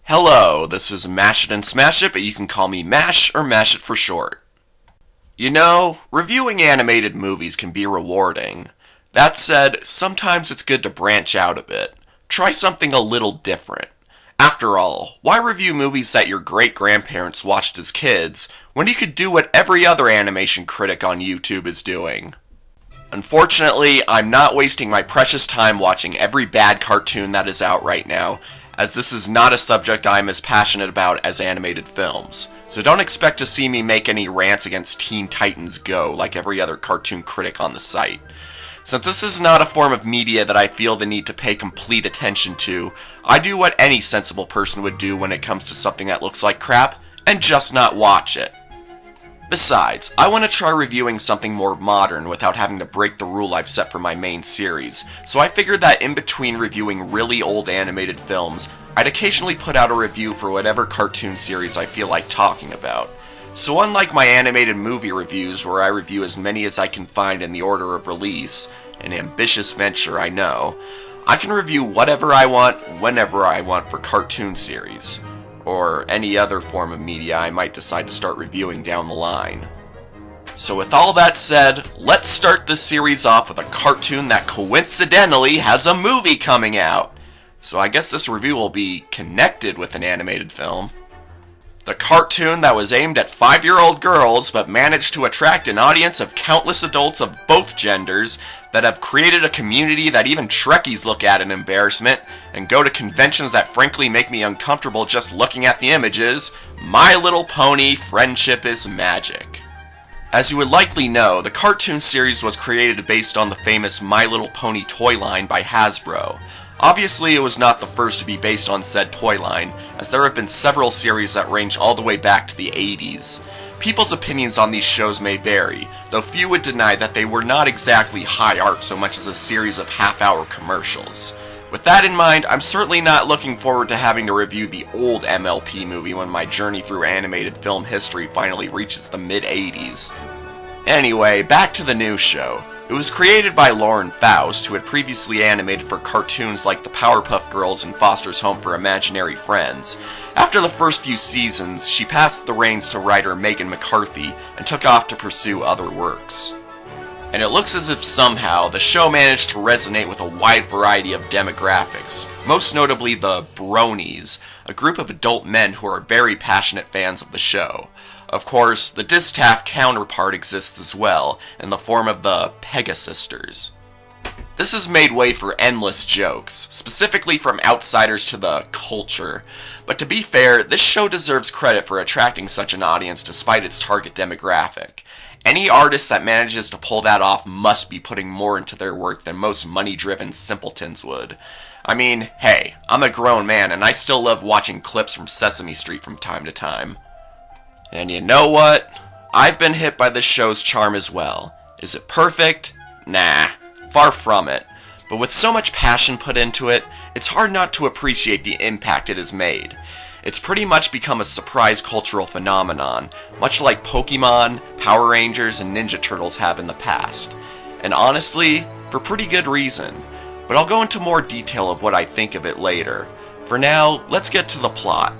Hello, this is Mashit and Smash It, but you can call me Mash or Mash It for short. You know, reviewing animated movies can be rewarding. That said, sometimes it's good to branch out a bit. Try something a little different. After all, why review movies that your great-grandparents watched as kids when you could do what every other animation critic on YouTube is doing? Unfortunately, I'm not wasting my precious time watching every bad cartoon that is out right now, as this is not a subject I am as passionate about as animated films. So don't expect to see me make any rants against Teen Titans Go like every other cartoon critic on the site. Since this is not a form of media that I feel the need to pay complete attention to, I do what any sensible person would do when it comes to something that looks like crap, and just not watch it. Besides, I want to try reviewing something more modern without having to break the rule I've set for my main series, so I figured that in between reviewing really old animated films, I'd occasionally put out a review for whatever cartoon series I feel like talking about. So unlike my animated movie reviews where I review as many as I can find in the order of release, an ambitious venture I know, I can review whatever I want, whenever I want for cartoon series, or any other form of media I might decide to start reviewing down the line. So with all that said, let's start this series off with a cartoon that coincidentally has a movie coming out. So I guess this review will be connected with an animated film. The cartoon that was aimed at 5-year-old girls but managed to attract an audience of countless adults of both genders that have created a community that even Trekkies look at in embarrassment and go to conventions that frankly make me uncomfortable just looking at the images. My Little Pony: Friendship is Magic. As you would likely know, the cartoon series was created based on the famous My Little Pony toy line by Hasbro. Obviously, it was not the first to be based on said toy line, as there have been several series that range all the way back to the 80s. People's opinions on these shows may vary, though few would deny that they were not exactly high art so much as a series of half-hour commercials. With that in mind, I'm certainly not looking forward to having to review the old MLP movie when my journey through animated film history finally reaches the mid-80s. Anyway, back to the new show. It was created by Lauren Faust, who had previously animated for cartoons like the Powerpuff Girls and Foster's Home for Imaginary Friends. After the first few seasons, she passed the reins to writer Megan McCarthy and took off to pursue other works. And it looks as if somehow the show managed to resonate with a wide variety of demographics, most notably the Bronies, a group of adult men who are very passionate fans of the show. Of course, the distaff counterpart exists as well, in the form of the Pegasisters. This has made way for endless jokes, specifically from outsiders to the culture. But to be fair, this show deserves credit for attracting such an audience despite its target demographic. Any artist that manages to pull that off must be putting more into their work than most money-driven simpletons would. I mean, hey, I'm a grown man and I still love watching clips from Sesame Street from time to time. And you know what? I've been hit by this show's charm as well. Is it perfect? Nah, far from it. But with so much passion put into it, it's hard not to appreciate the impact it has made. It's pretty much become a surprise cultural phenomenon, much like Pokemon, Power Rangers, and Ninja Turtles have in the past. And honestly, for pretty good reason. But I'll go into more detail of what I think of it later. For now, let's get to the plot.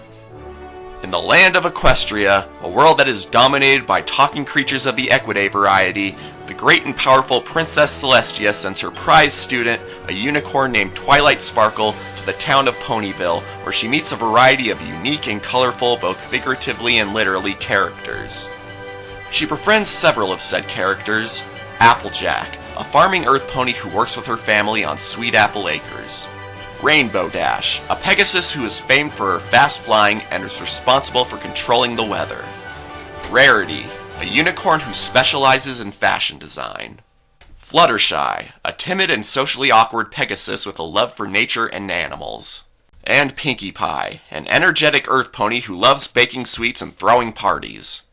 In the land of Equestria, a world that is dominated by talking creatures of the Equidae variety, the great and powerful Princess Celestia sends her prize student, a unicorn named Twilight Sparkle, to the town of Ponyville, where she meets a variety of unique and colorful, both figuratively and literally, characters. She befriends several of said characters: Applejack, a farming earth pony who works with her family on Sweet Apple Acres; Rainbow Dash, a Pegasus who is famed for her fast flying and is responsible for controlling the weather; Rarity, a unicorn who specializes in fashion design; Fluttershy, a timid and socially awkward Pegasus with a love for nature and animals; and Pinkie Pie, an energetic earth pony who loves baking sweets and throwing parties.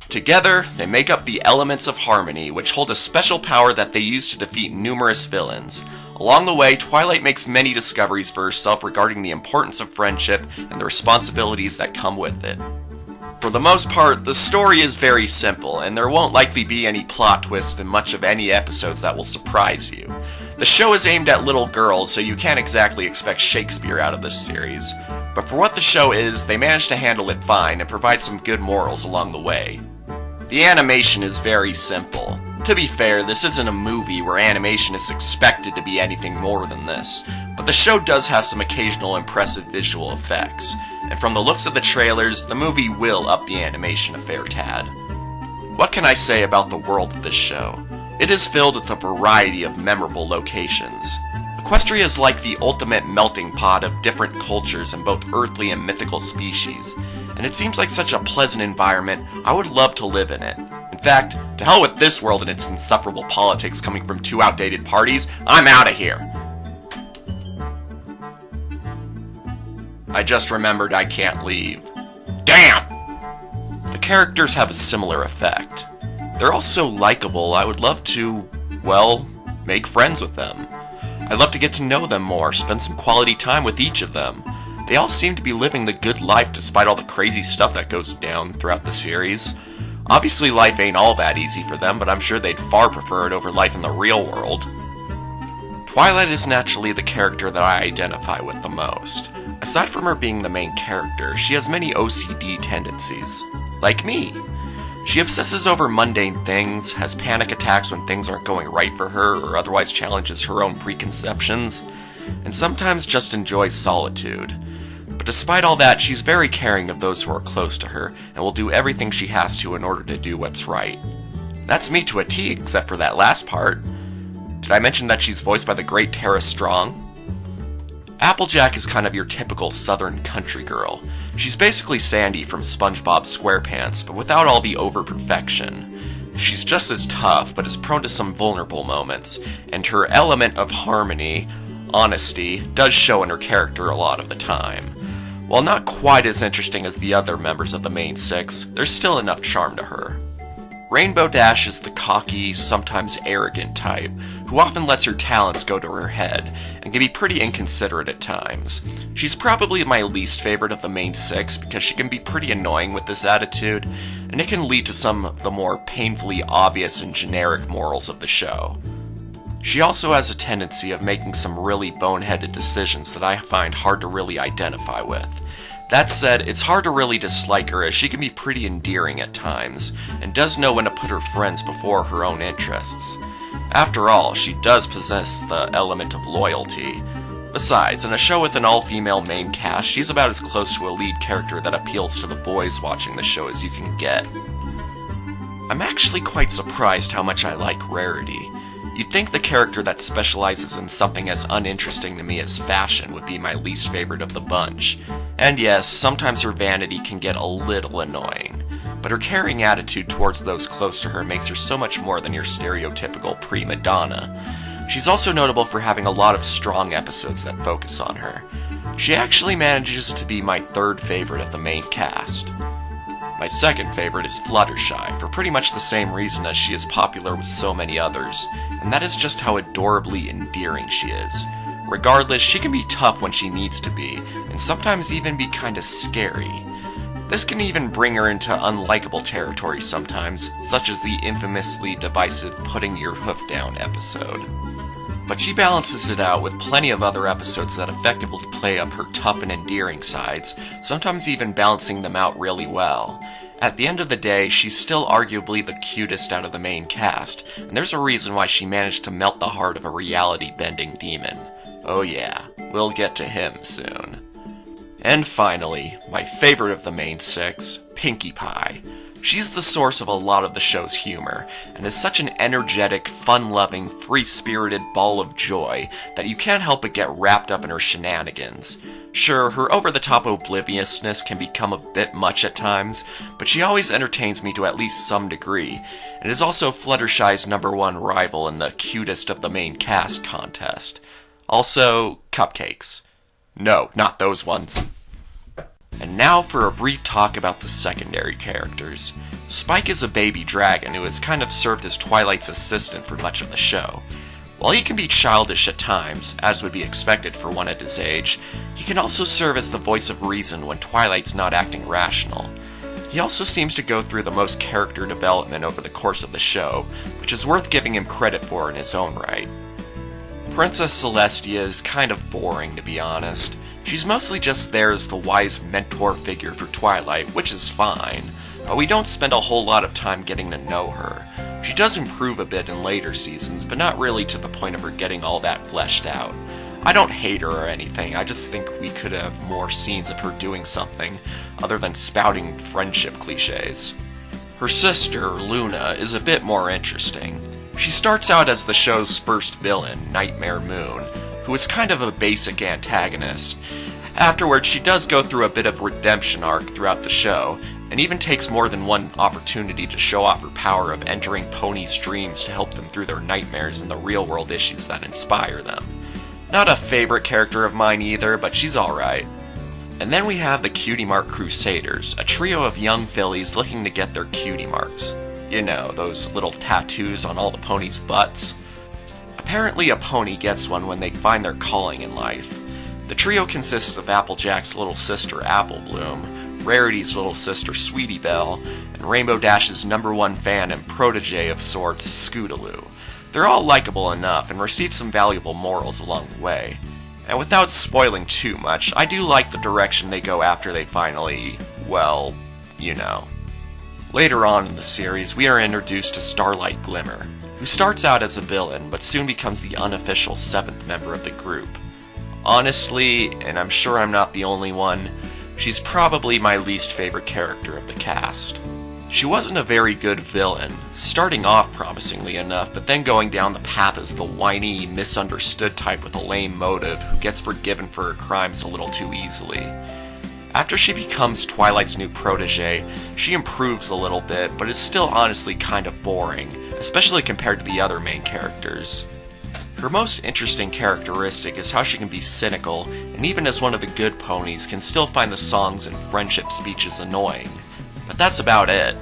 Together, they make up the Elements of Harmony, which hold a special power that they use to defeat numerous villains. Along the way, Twilight makes many discoveries for herself regarding the importance of friendship and the responsibilities that come with it. For the most part, the story is very simple, and there won't likely be any plot twists in much of any episodes that will surprise you. The show is aimed at little girls, so you can't exactly expect Shakespeare out of this series. But for what the show is, they managed to handle it fine and provide some good morals along the way. The animation is very simple. To be fair, this isn't a movie where animation is expected to be anything more than this, but the show does have some occasional impressive visual effects, and from the looks of the trailers, the movie will up the animation a fair tad. What can I say about the world of this show? It is filled with a variety of memorable locations. Equestria is like the ultimate melting pot of different cultures and both earthly and mythical species, and it seems like such a pleasant environment. I would love to live in it. In fact, to hell with this world and its insufferable politics coming from two outdated parties, I'm out of here! I just remembered I can't leave. Damn! The characters have a similar effect. They're all so likable, I would love to, well, make friends with them. I'd love to get to know them more, spend some quality time with each of them. They all seem to be living the good life despite all the crazy stuff that goes down throughout the series. Obviously life ain't all that easy for them, but I'm sure they'd far prefer it over life in the real world. Twilight is naturally the character that I identify with the most. Aside from her being the main character, she has many OCD tendencies. Like me. She obsesses over mundane things, has panic attacks when things aren't going right for her or otherwise challenges her own preconceptions, and sometimes just enjoys solitude. But despite all that, she's very caring of those who are close to her, and will do everything she has to in order to do what's right. That's me to a T, except for that last part. Did I mention that she's voiced by the great Tara Strong? Applejack is kind of your typical southern country girl. She's basically Sandy from SpongeBob SquarePants, but without all the over-perfection. She's just as tough, but is prone to some vulnerable moments, and her element of harmony, honesty, does show in her character a lot of the time. While not quite as interesting as the other members of the main six, there's still enough charm to her. Rainbow Dash is the cocky, sometimes arrogant type, who often lets her talents go to her head, and can be pretty inconsiderate at times. She's probably my least favorite of the main six because she can be pretty annoying with this attitude, and it can lead to some of the more painfully obvious and generic morals of the show. She also has a tendency of making some really boneheaded decisions that I find hard to really identify with. That said, it's hard to really dislike her as she can be pretty endearing at times, and does know when to put her friends before her own interests. After all, she does possess the element of loyalty. Besides, in a show with an all-female main cast, she's about as close to a lead character that appeals to the boys watching the show as you can get. I'm actually quite surprised how much I like Rarity. You'd think the character that specializes in something as uninteresting to me as fashion would be my least favorite of the bunch. And yes, sometimes her vanity can get a little annoying, but her caring attitude towards those close to her makes her so much more than your stereotypical prima donna. She's also notable for having a lot of strong episodes that focus on her. She actually manages to be my third favorite of the main cast. My second favorite is Fluttershy, for pretty much the same reason as she is popular with so many others, and that is just how adorably endearing she is. Regardless, she can be tough when she needs to be, and sometimes even be kinda scary. This can even bring her into unlikable territory sometimes, such as the infamously divisive Putting Your Hoof Down episode. But she balances it out with plenty of other episodes that effectively play up her tough and endearing sides, sometimes even balancing them out really well. At the end of the day, she's still arguably the cutest out of the main cast, and there's a reason why she managed to melt the heart of a reality-bending demon. Oh yeah, we'll get to him soon. And finally, my favorite of the main six, Pinkie Pie. She's the source of a lot of the show's humor, and is such an energetic, fun-loving, free-spirited ball of joy that you can't help but get wrapped up in her shenanigans. Sure, her over-the-top obliviousness can become a bit much at times, but she always entertains me to at least some degree, and is also Fluttershy's #1 rival in the cutest of the main cast contest. Also, cupcakes. No, not those ones. And now for a brief talk about the secondary characters. Spike is a baby dragon who has kind of served as Twilight's assistant for much of the show. While he can be childish at times, as would be expected for one at his age, he can also serve as the voice of reason when Twilight's not acting rational. He also seems to go through the most character development over the course of the show, which is worth giving him credit for in his own right. Princess Celestia is kind of boring, to be honest. She's mostly just there as the wise mentor figure for Twilight, which is fine, but we don't spend a whole lot of time getting to know her. She does improve a bit in later seasons, but not really to the point of her getting all that fleshed out. I don't hate her or anything, I just think we could have more scenes of her doing something other than spouting friendship cliches. Her sister, Luna, is a bit more interesting. She starts out as the show's first villain, Nightmare Moon, who is kind of a basic antagonist. Afterwards, she does go through a bit of redemption arc throughout the show, and even takes more than one opportunity to show off her power of entering ponies' dreams to help them through their nightmares and the real-world issues that inspire them. Not a favorite character of mine either, but she's alright. And then we have the Cutie Mark Crusaders, a trio of young fillies looking to get their cutie marks. You know, those little tattoos on all the ponies' butts. Apparently a pony gets one when they find their calling in life. The trio consists of Applejack's little sister Apple Bloom, Rarity's little sister Sweetie Belle, and Rainbow Dash's #1 fan and protege of sorts, Scootaloo. They're all likable enough and receive some valuable morals along the way. And without spoiling too much, I do like the direction they go after they finally, well, you know. Later on in the series, we are introduced to Starlight Glimmer, who starts out as a villain but soon becomes the unofficial 7th member of the group. Honestly, and I'm sure I'm not the only one, she's probably my least favorite character of the cast. She wasn't a very good villain, starting off promisingly enough, but then going down the path as the whiny, misunderstood type with a lame motive who gets forgiven for her crimes a little too easily. After she becomes Twilight's new protege, she improves a little bit, but is still honestly kind of boring, especially compared to the other main characters. Her most interesting characteristic is how she can be cynical, and even as one of the good ponies, can still find the songs and friendship speeches annoying. But that's about it.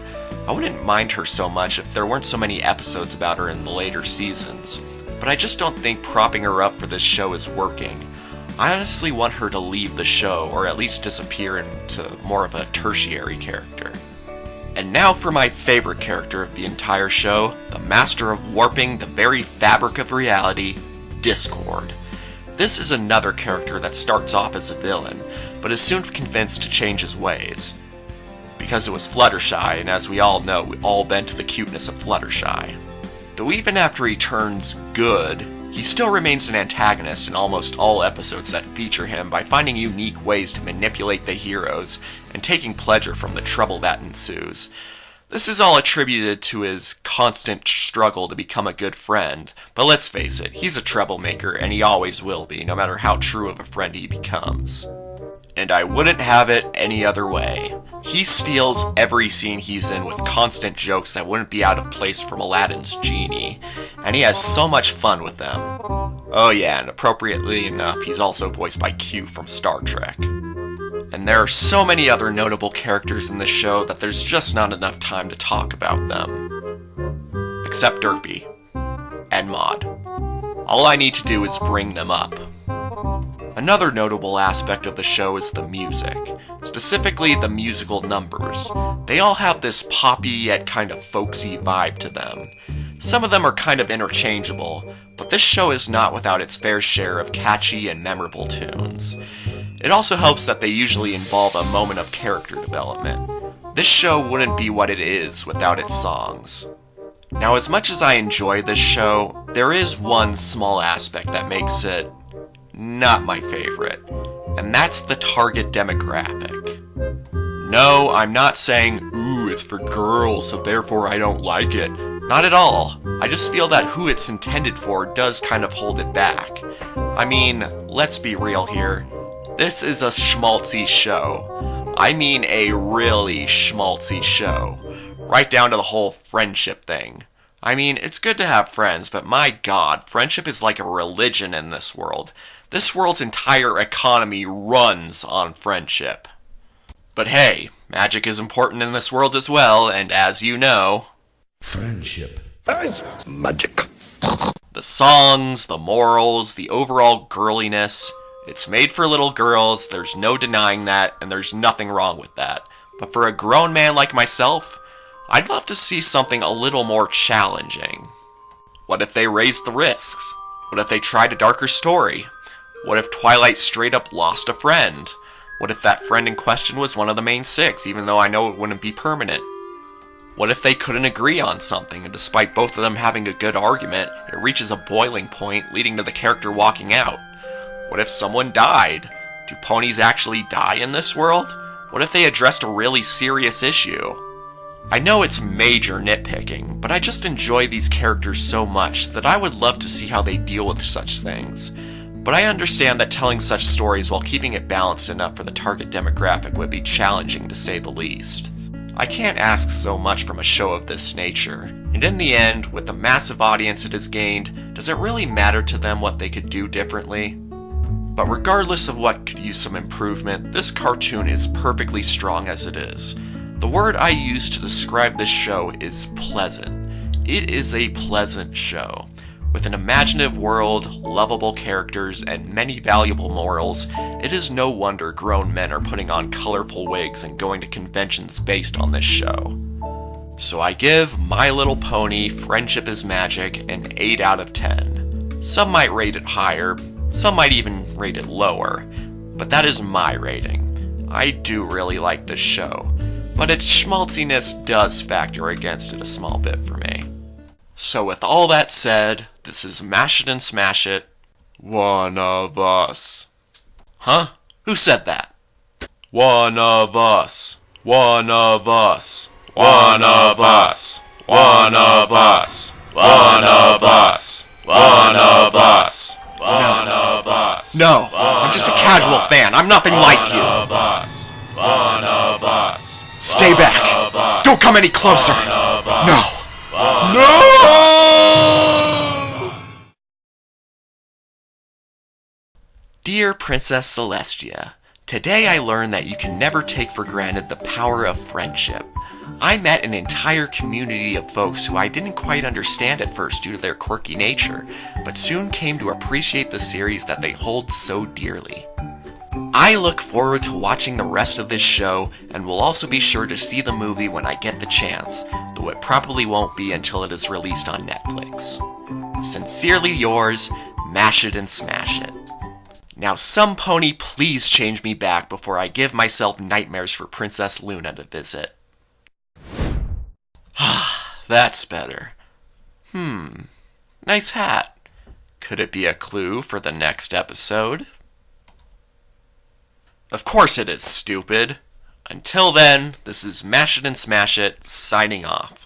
I wouldn't mind her so much if there weren't so many episodes about her in the later seasons, but I just don't think propping her up for this show is working. I honestly want her to leave the show, or at least disappear into more of a tertiary character. And now for my favorite character of the entire show, the master of warping the very fabric of reality, Discord. This is another character that starts off as a villain, but is soon convinced to change his ways. Because it was Fluttershy, and as we all know, we've all been to the cuteness of Fluttershy. Though even after he turns good, he still remains an antagonist in almost all episodes that feature him by finding unique ways to manipulate the heroes, and taking pleasure from the trouble that ensues. This is all attributed to his constant struggle to become a good friend, but let's face it, he's a troublemaker, and he always will be, no matter how true of a friend he becomes. And I wouldn't have it any other way. He steals every scene he's in with constant jokes that wouldn't be out of place from Aladdin's genie, and he has so much fun with them. Oh yeah, and appropriately enough, he's also voiced by Q from Star Trek. And there are so many other notable characters in this show that there's just not enough time to talk about them. Except Derpy. And Maud. All I need to do is bring them up. Another notable aspect of the show is the music, specifically the musical numbers. They all have this poppy yet kind of folksy vibe to them. Some of them are kind of interchangeable, but this show is not without its fair share of catchy and memorable tunes. It also helps that they usually involve a moment of character development. This show wouldn't be what it is without its songs. Now, as much as I enjoy this show, there is one small aspect that makes it not my favorite, and that's the target demographic. No, I'm not saying, ooh, it's for girls, so therefore I don't like it. Not at all. I just feel that who it's intended for does kind of hold it back. I mean, let's be real here. This is a schmaltzy show. I mean a really schmaltzy show. Right down to the whole friendship thing. I mean, it's good to have friends, but my god, friendship is like a religion in this world. This world's entire economy runs on friendship. But hey, magic is important in this world as well, and as you know, friendship is magic. The songs, the morals, the overall girliness, it's made for little girls, there's no denying that, and there's nothing wrong with that. But for a grown man like myself, I'd love to see something a little more challenging. What if they raised the risks? What if they tried a darker story? What if Twilight straight up lost a friend? What if that friend in question was one of the main six, even though I know it wouldn't be permanent? What if they couldn't agree on something, and despite both of them having a good argument, it reaches a boiling point, leading to the character walking out? What if someone died? Do ponies actually die in this world? What if they addressed a really serious issue? I know it's major nitpicking, but I just enjoy these characters so much that I would love to see how they deal with such things. But I understand that telling such stories while keeping it balanced enough for the target demographic would be challenging to say the least. I can't ask so much from a show of this nature, and in the end, with the massive audience it has gained, does it really matter to them what they could do differently? But regardless of what could use some improvement, this cartoon is perfectly strong as it is. The word I use to describe this show is pleasant. It is a pleasant show. With an imaginative world, lovable characters, and many valuable morals, it is no wonder grown men are putting on colorful wigs and going to conventions based on this show. So I give My Little Pony: Friendship is Magic an 8 out of 10. Some might rate it higher, some might even rate it lower, but that is my rating. I do really like this show, but its schmaltziness does factor against it a small bit for me. So with all that said, this is Mash It and Smash It. One of us. Huh? Who said that? One of us. One of us. One of us. One of us. One of us. One of us. One of us. No, I'm just a casual fan. I'm nothing like you. One of us. One of us. Stay back. Don't come any closer. No. No! Dear Princess Celestia, today I learned that you can never take for granted the power of friendship. I met an entire community of folks who I didn't quite understand at first due to their quirky nature, but soon came to appreciate the series that they hold so dearly. I look forward to watching the rest of this show, and will also be sure to see the movie when I get the chance, though it probably won't be until it is released on Netflix. Sincerely yours, Mash It and Smash It. Now some pony please change me back before I give myself nightmares for Princess Luna to visit. That's better. Nice hat. Could it be a clue for the next episode? Of course it is, stupid. Until then, this is Mash It and Smash It, signing off.